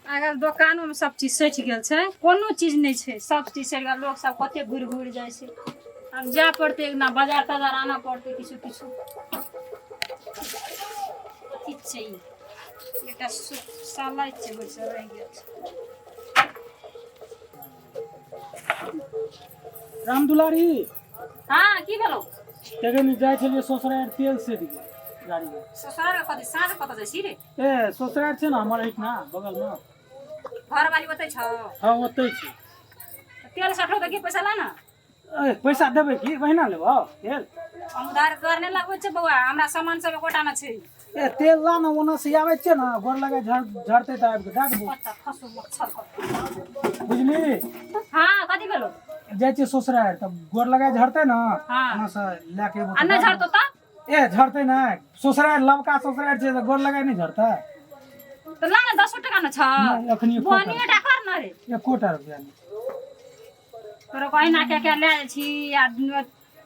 अगर दुकानों में सब चीज सठ गेल छै, कोनो चीज नहीं छै, सब चीज सठ गेल। लोग सब कते घुर घुर जाय छै। अब जा पड़ते ना बाजार ताजार आना पड़ते किछु किछु। ठीक छै बेटा साला छै बस रह गेल छै। रामदुलारी हां की भेलो? तखन जाय छलिए ससुरार तेल से दिए गाड़ी में। ससुरार कथि साँझ कत जाय छी रे? ए ससुरार छै ना हमर हित ना बगल में। घर वाली ओतै छ? हां ओतै छै। तेल सठो त की पैसा ला ना। ए पैसा देबै की महीना लेबो तेल? हम उधार कर ने लगबै छै बौआ, हमरा सामान सब कोटा ना छै। ए तेल ला ना ओना से आबै छै ना गोर लगा झड़ते त आबि के दे देबो। पत्ता फसो मच्छर बुझली? हां कथि भेलो? जाय छै ससुरार त गोर लगा झड़ते ना हाँ। ओना से लेके एबो। अन्ना झड़तो त? ए झड़ते ना ससुरार लबका ससुरार छै त गोर लगा नहीं झड़ता। त ला ना 10 टका न छ। अखनी बनी टा कर न रे। 1 कोटा रुपया नहीं। तोरा कहि ना क्या ले छी आ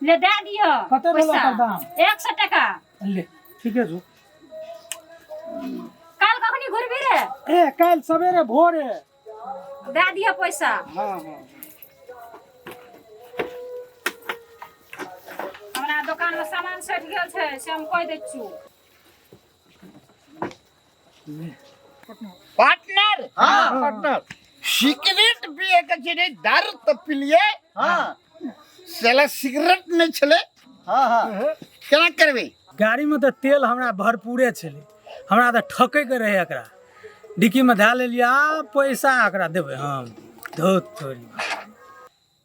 ले दे दियो। कते भेलो ओकर दाम? 100 टका। ले ठीके छु। काल कखनी घुरबी रे? ए काल सवेरे भोरे दे दियो पैसा। हां हां हमरा दुकान में सामान सठ गेल छै से हम कह दै छु। पार्टनर हाँ पार्टनर सिगरेट पिए के छै दारू त पिलिए हाँ साला सिगरेट नहीं छले हाँ हाँ केना करबे? गाड़ी में तो तेल हमरा भरपूरे छले, हमरा तो ठके के रहे एकरा डिक्की में धा लेलिया पैसा एकरा देबे हम धोत तोरी।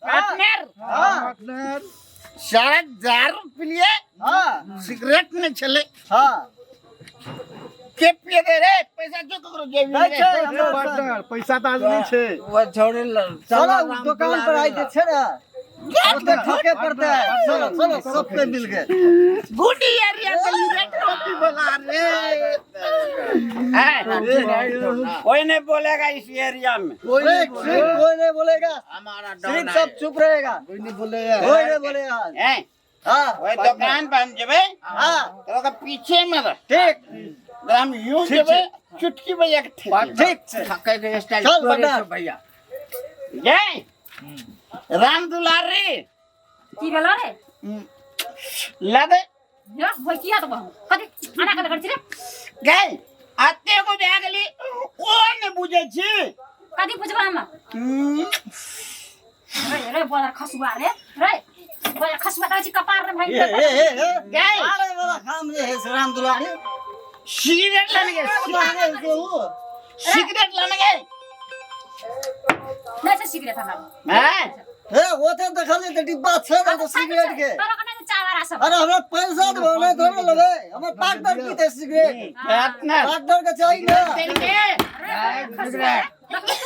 पार्टनर हाँ पार्टनर सारा दारू पिलिए हाँ सिगरेट नहीं छले हाँ के पिए दे रे पैसा जो ककरो जेबी में पार्टनर पैसा त आज नहीं छे। वो छोड़े चलो दुकान पर आई छे ना ओते ठके पड़ता है। चलो चलो सब पे मिल गए। गुडी एरिया गली रे टोपी वाला रे कोई नहीं बोलेगा इस एरिया में। कोई नहीं बोलेगा। हमारा सिर्फ सब चुप रहेगा। कोई नहीं बोलेगा। कोई नहीं बोलेगा। हैं हां वो दुकान बंद जेबे हां तो का पीछे में रह ठीक हम यूं जेबे चुटकी बजा के ठीक से ठके के स्टाइल चल तोरे बता। से भैया जय राम दुलारी की भेलो रे? ला दे या होय किया तो बहु कथि आना कत कर छी रे? गए आते को दे गेली ओ ने बुझे छी कथि बुझबा हम? रे बोला खसुआ रे बोला खसुआ त छी कपार रे भाई। गए अरे वाला काम ये है राम दुलारी। सिगरेट लाने गए सिगरेट लाने गए नहीं से सिगरेट हमरा हैं ए वो तो देखले त डिब्बा छे ना तो सिगरेट के। तोरा कने चावारा सब अरे हमरा पैसा दे बोले थोड़ा लगे हमर पार्टनर पीते सिगरेट पार्टनर पार्टनर के चाहिए ना देंगे सिगरेट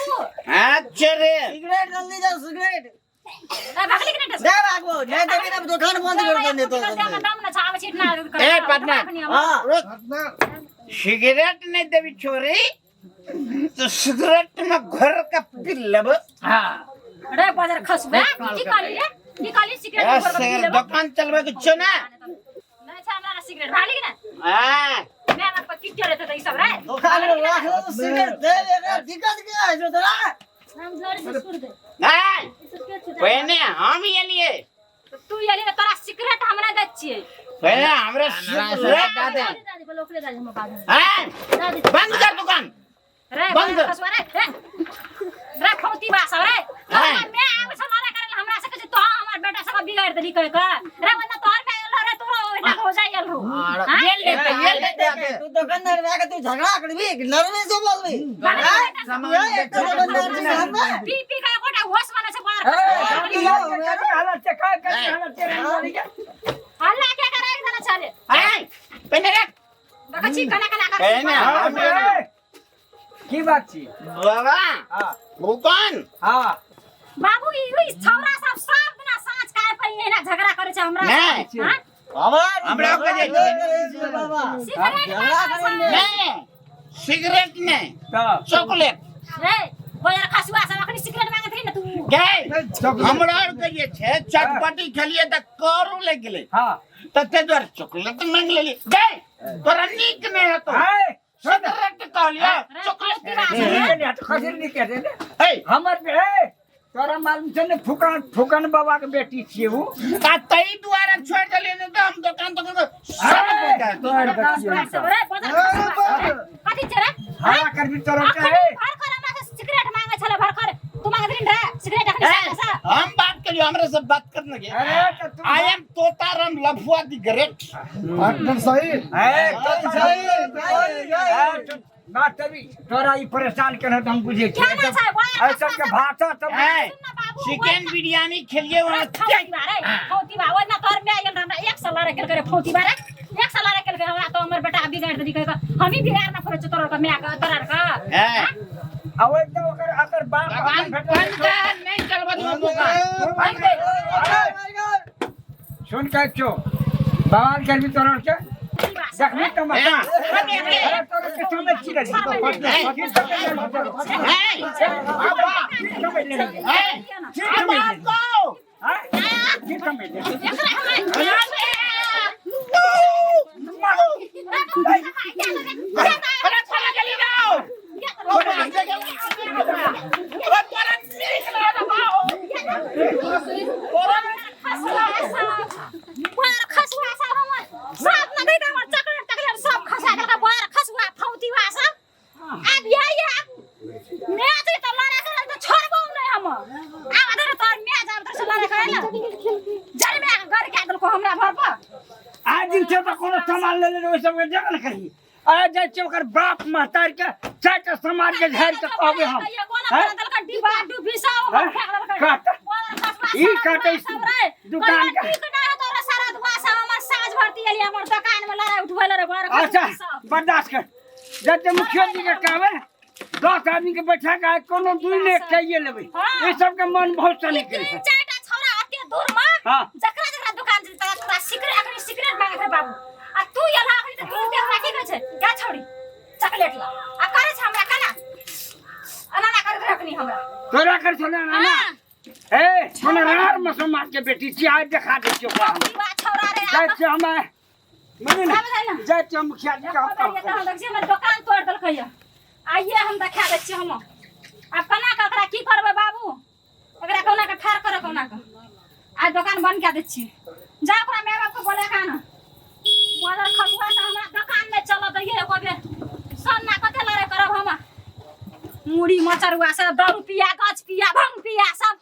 तू अच्छा रे सिगरेट जल्दी जा सिगरेट ए भागली के दे बाबू नहीं देबी ना दुकान बंद कर देने तो दम ना छाव छिटना ए पार्टनर हां सिगरेट नहीं देवी छोरी तो सिगरेट में घर का पी लब हाँ रे बाजार खसुआ की काली सिगरेट ऊपर का पी लेबो। दुकान चलवे के छो ना नहीं छा हमरा सिगरेट भागली के ना हाँ मैं मत पति करे त ई सब रे दुकान में रख लो तो सिगरेट दे देगा दिक्कत क्या है जो तेरा हम जोर से छोड़ दे हाँ पहले हम ये लिए तू ये ले तोरा सिगरेट हमरा दे छिए पहले हमरा सिगरेट दे दादी बोलो ओकरे दादी हम बाद में हाँ दादी बंद कर दुकान रे बंद कर। खसुआ रे रे खौती बास रे हाँ। मैं आवे से मारा करे हमरा से कह तो हमर बेटा सब बिगाड़ देली कह के रे वरना तोर में एलो रे तोरो बेटा हो जाइल हो ये ले तू दुकानदार में तू झगड़ा करबी नरमे से बोलबी सामान एक तो दुकानदार से हम पीपी का कोटा होश माने से बाहर हालत से का हालत से हल्ला क्या करे एक जना चले हाँ पहले रख बकची कना कना पहले हम की बात छी? बाबा हां दुकान हां बाबू ई छौरा सब सब बिना साँझ काय पई ना झगड़ा करे छै हमरा नहीं। हां हमरा के जे बाबा सिगरेट झगड़ा करेंगे नहीं सिगरेट नहीं तब चॉकलेट रे बोला खसुआ सब अखनी सिगरेट मांगत रही ना तू गए हमरा और के जे छे चटपटी खेलिए त करू ले गेले हां त ते द्वार चॉकलेट मांग लेली गए तोरा नीक नहीं है तो हाय सिगरेट कहलिया चॉकलेट खजर नहीं कह दे हे हमर ए तोरा मालूम छै ने फुकन बाबा के बेटी छियै उ का तई द्वारा छोड़ देले ने तो हम दुकान तो सब तोर बच्ची कथि छ रे हवा कर भी तोरा के भर कर हमरा से सिगरेट मांगे छले भर कर तू मांगे दिन रे सिगरेट अखनी से हम बात करियो हमरे से बात करने के आई एम तोताराम लफुआ दी ग्रेट पार्टनर सही सही बात तभी तोरा ई परेशान करे त हम बुझे छी ऐसा के भाषा सब चिकन बिरयानी खेलिए वहां फौती बारे ना तोर में आइल हमरा एक साल रे करे फौती बारे एक साल रे करे हमरा तो हमर बेटा बिगाड़ दे कह हम ही बिगाड़ ना पड़े तोर का मैं का तोर का अब एकदम अकर बाप नहीं चलबा सुन के क्यों बवाल कर भी तोरा के देखनी तमाशा अरे तोरा के समझ छी रे आज दिन से तो कोनो सामान ले ले ओइ सब के जगह करी आ जाय छै ओकर बाप महतार के चाटा समाज के झाड़ के कहबे हम ई काटे दुकान का अच्छा बर्दाश्त कर जब मुखिया जी के कहबे 10 आदमी के बैठा के कोनो दुई ने चाहिए लेबे ई सब के मन बहुत चले के हां जकरा दुकान से तोरा सिगरेट मांगे थे बाबू आ तू यला अखनी त तू देख राखी के छे का छोड़ी चॉकलेट ला आ करे छ हमरा काना अनाना कर रखनी हमरा तोरा कर छले ना ए कोनो रार में समाज के बेटी छी आज देखा दे छियो का छोरा रे जाय छ हम मने जाय छ मुखिया जी का हम दुकान तोड़ दल कहिया आइए हम देखा दे छी हम अब कना ककरा की करबे बाबू एकरा कोना के ठार करे कोना के आज दुकान बंद कर दे छी जा ओकरा मेरा को बोले का ना बोलर खलुआ त हमरा दुकान में चलो दैए एको बेर सन्ना कते लड़ाई करब हम मुड़ी मचरुआ सब दारू पिया गच पिया भंग पिया सब